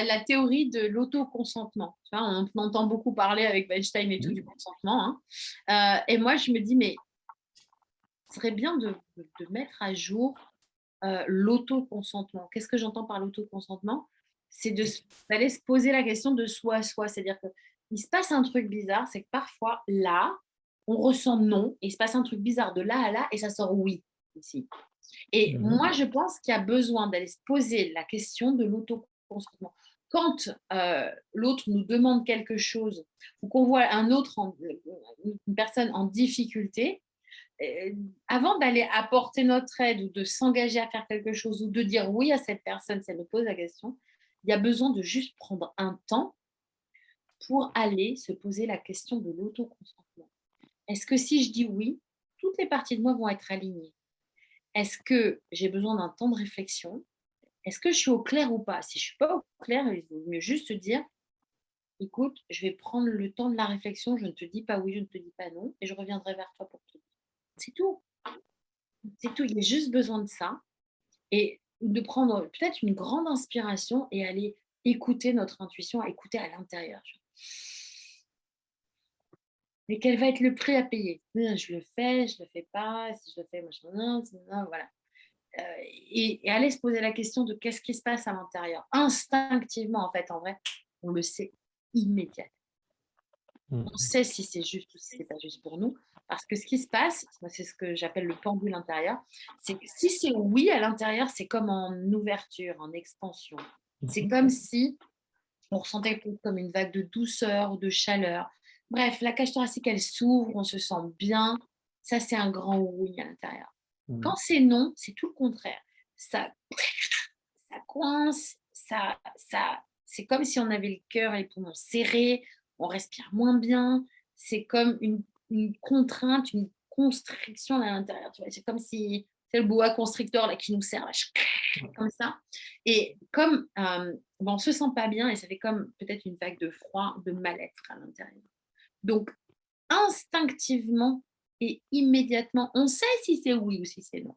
la théorie de l'autoconsentement. Tu vois, on entend beaucoup parler avec Weinstein et tout du consentement. Hein. Et moi, je me dis, mais ce serait bien de mettre à jour l'autoconsentement. Qu'est-ce que j'entends par l'autoconsentement? C'est d'aller se poser la question de soi à soi. C'est-à-dire qu'il se passe un truc bizarre, c'est que parfois, là, on ressent non, et il se passe un truc bizarre de là à là, et ça sort oui, ici. Et moi, je pense qu'il y a besoin d'aller se poser la question de l'autoconsentement. Quand l'autre nous demande quelque chose, ou qu'on voit une personne en difficulté, euh, avant d'aller apporter notre aide ou de s'engager à faire quelque chose ou de dire oui à cette personne, si elle nous pose la question, il y a besoin de juste prendre un temps pour aller se poser la question de l'autoconsentement. Est-ce que si je dis oui, toutes les parties de moi vont être alignées? Est-ce que j'ai besoin d'un temps de réflexion? Est-ce que je suis au clair ou pas? Si je ne suis pas au clair, il vaut mieux juste se dire, écoute, je vais prendre le temps de la réflexion, je ne te dis pas oui, je ne te dis pas non, et je reviendrai vers toi pour te dire. C'est tout. C'est tout. Il y a juste besoin de ça. Et de prendre peut-être une grande inspiration et aller écouter notre intuition, écouter à l'intérieur. Mais quel va être le prix à payer? Je le fais, je le fais pas, si je le fais, machin, voilà. Et aller se poser la question de qu'est-ce qui se passe à l'intérieur. Instinctivement, en fait, en vrai, on le sait immédiatement. On sait si c'est juste ou si c'est pas juste pour nous. Parce que ce qui se passe, moi, c'est ce que j'appelle le pendule intérieur, c'est que si c'est oui à l'intérieur, c'est comme en ouverture, en expansion. C'est comme si on ressentait comme une vague de douceur, de chaleur. Bref, la cage thoracique, elle s'ouvre, on se sent bien. Ça, c'est un grand oui à l'intérieur. Quand c'est non, c'est tout le contraire. Ça, ça coince, c'est comme si on avait le cœur et les poumons serrés, on respire moins bien. C'est comme une contrainte, une constriction à l'intérieur. Tu vois, c'est comme si c'est le boa constrictor là, qui nous serre là, comme ça. Et comme on ne se sent pas bien et ça fait comme peut-être une vague de froid, de mal-être à l'intérieur. Donc, instinctivement et immédiatement, on sait si c'est oui ou si c'est non.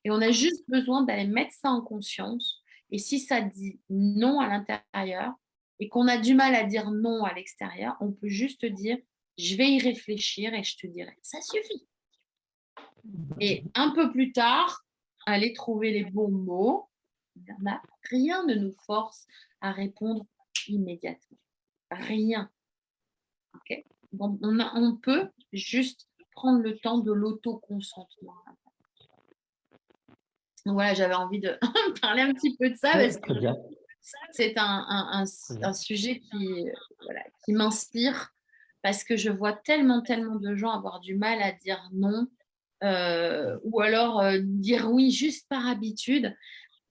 Et on a juste besoin d'aller mettre ça en conscience. Et si ça dit non à l'intérieur et qu'on a du mal à dire non à l'extérieur, on peut juste dire je vais y réfléchir et je te dirai. Ça suffit. Et un peu plus tard, aller trouver les bons mots. Rien ne nous force à répondre immédiatement. Rien. Okay. Donc, on peut juste prendre le temps de l'autoconsentement. Donc voilà, j'avais envie de parler un petit peu de ça parce que c'est un sujet qui m'inspire parce que je vois tellement de gens avoir du mal à dire non ou alors dire oui juste par habitude.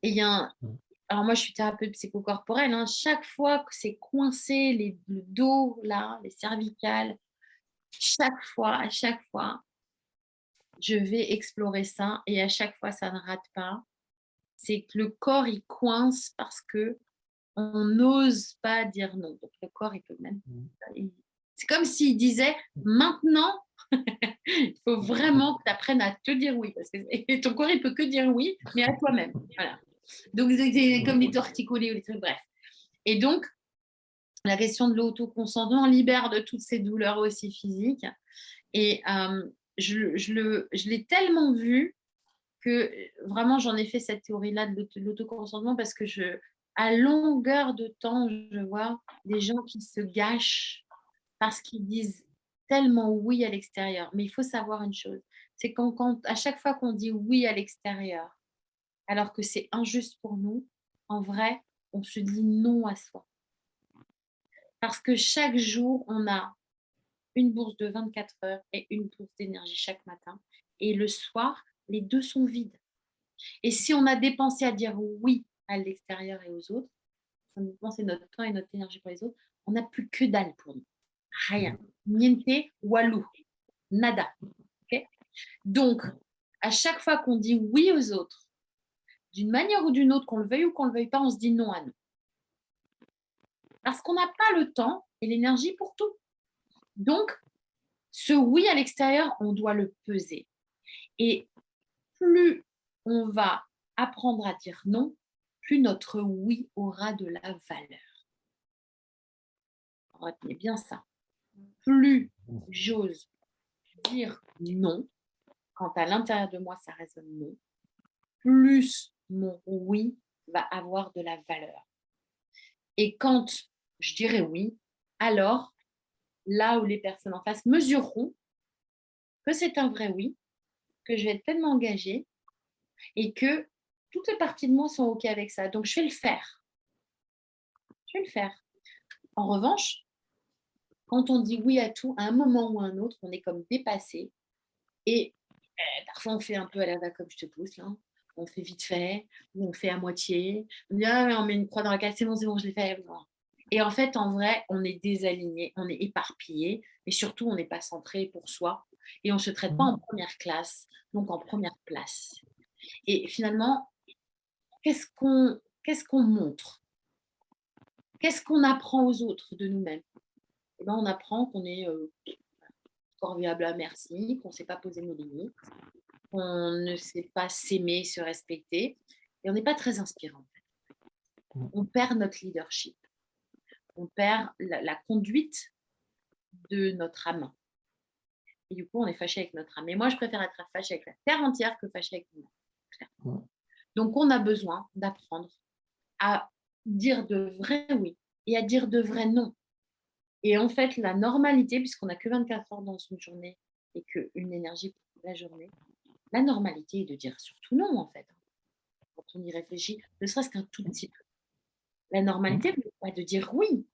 Et alors moi, je suis thérapeute psychocorporelle. Hein, chaque fois que c'est coincé, le dos, là, les cervicales, à chaque fois, je vais explorer ça et à chaque fois, ça ne rate pas. C'est que le corps, il coince parce que on n'ose pas dire non. Donc le corps, il peut même. C'est comme s'il disait maintenant, il faut vraiment que tu apprennes à te dire oui. Parce que et ton corps, il peut que dire oui, mais à toi-même. Voilà. Donc c'est comme les torticolis ou les trucs, bref. Et donc, la question de l'autoconsentement libère de toutes ces douleurs aussi physiques. Et je l'ai tellement vu que vraiment, j'en ai fait cette théorie-là de l'autoconsentement parce que à longueur de temps, je vois des gens qui se gâchent parce qu'ils disent tellement oui à l'extérieur. Mais il faut savoir une chose, c'est à chaque fois qu'on dit oui à l'extérieur, alors que c'est injuste pour nous, en vrai, on se dit non à soi. Parce que chaque jour, on a une bourse de 24 heures et une bourse d'énergie chaque matin. Et le soir, les deux sont vides. Et si on a dépensé à dire oui à l'extérieur et aux autres, on a dépensé notre temps et notre énergie pour les autres, on n'a plus que dalle pour nous. Rien. Niente, walou. Nada. Okay. Donc, à chaque fois qu'on dit oui aux autres, d'une manière ou d'une autre, qu'on le veuille ou qu'on ne le veuille pas, on se dit non à nous. Parce qu'on n'a pas le temps et l'énergie pour tout. Donc, ce oui à l'extérieur, on doit le peser. Et plus on va apprendre à dire non, plus notre oui aura de la valeur. Retenez bien ça. Plus j'ose dire non, quand à l'intérieur de moi ça résonne non, plus mon oui va avoir de la valeur. Et quand je dirai oui, alors là où les personnes en face mesureront que c'est un vrai oui, que je vais être pleinement engagée et que toutes les parties de moi sont OK avec ça. Donc je vais le faire. Je vais le faire. En revanche, quand on dit oui à tout, à un moment ou à un autre, on est comme dépassé et parfois on fait un peu à la va comme je te pousse là. On fait vite fait, ou on fait à moitié. On dit ah, on met une croix dans la case, c'est bon, je l'ai fait. Bon. Et en fait, en vrai, on est désaligné, on est éparpillé, mais surtout, on n'est pas centré pour soi. Et on ne se traite pas en première classe, donc en première place. Et finalement, qu'est-ce qu'on montre? Qu'est-ce qu'on apprend aux autres de nous-mêmes? Eh ben, on apprend qu'on est corvéable à merci, qu'on ne sait pas poser nos limites, qu'on ne sait pas s'aimer, se respecter. Et on n'est pas très inspirant. On perd notre leadership. On perd la conduite de notre âme. Et du coup, on est fâché avec notre âme. Mais moi, je préfère être fâché avec la terre entière que fâché avec nous. Donc, on a besoin d'apprendre à dire de vrais oui et à dire de vrais non. Et en fait, la normalité, puisqu'on n'a que 24 heures dans une journée et qu'une énergie pour la journée, la normalité est de dire surtout non, en fait. Quand on y réfléchit, ne serait-ce qu'un tout petit peu. La normalité, n'est pas de dire oui,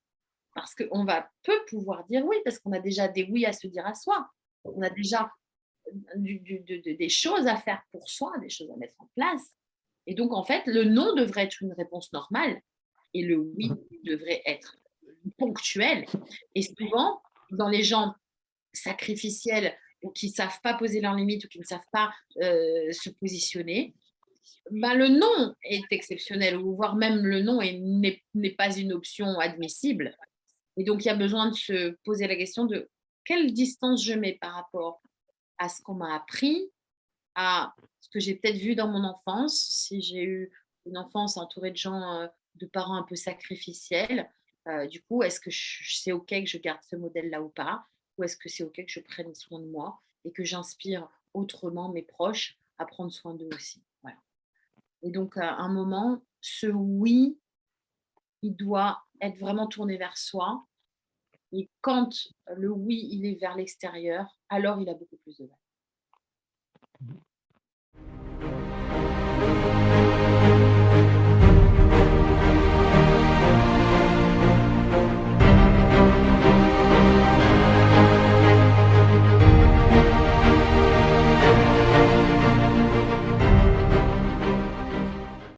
parce qu'on va peu pouvoir dire oui, parce qu'on a déjà des oui à se dire à soi. On a déjà des choses à faire pour soi, des choses à mettre en place. Et donc, en fait, le non devrait être une réponse normale et le oui devrait être ponctuel. Et souvent, dans les gens sacrificiels ou qui ne savent pas poser leurs limites ou qui ne savent pas se positionner, bah, le non est exceptionnel, ou voire même le non n'est pas une option admissible. Et donc, il y a besoin de se poser la question de quelle distance je mets par rapport à ce qu'on m'a appris, à ce que j'ai peut-être vu dans mon enfance. Si j'ai eu une enfance entourée de gens, de parents un peu sacrificiels, du coup, est-ce que c'est OK que je garde ce modèle-là ou pas? Ou est-ce que c'est OK que je prenne soin de moi et que j'inspire autrement mes proches à prendre soin d'eux aussi? Voilà. Et donc, à un moment, ce oui, il doit être vraiment tourné vers soi. Et quand le oui, il est vers l'extérieur, alors il a beaucoup plus de valeur.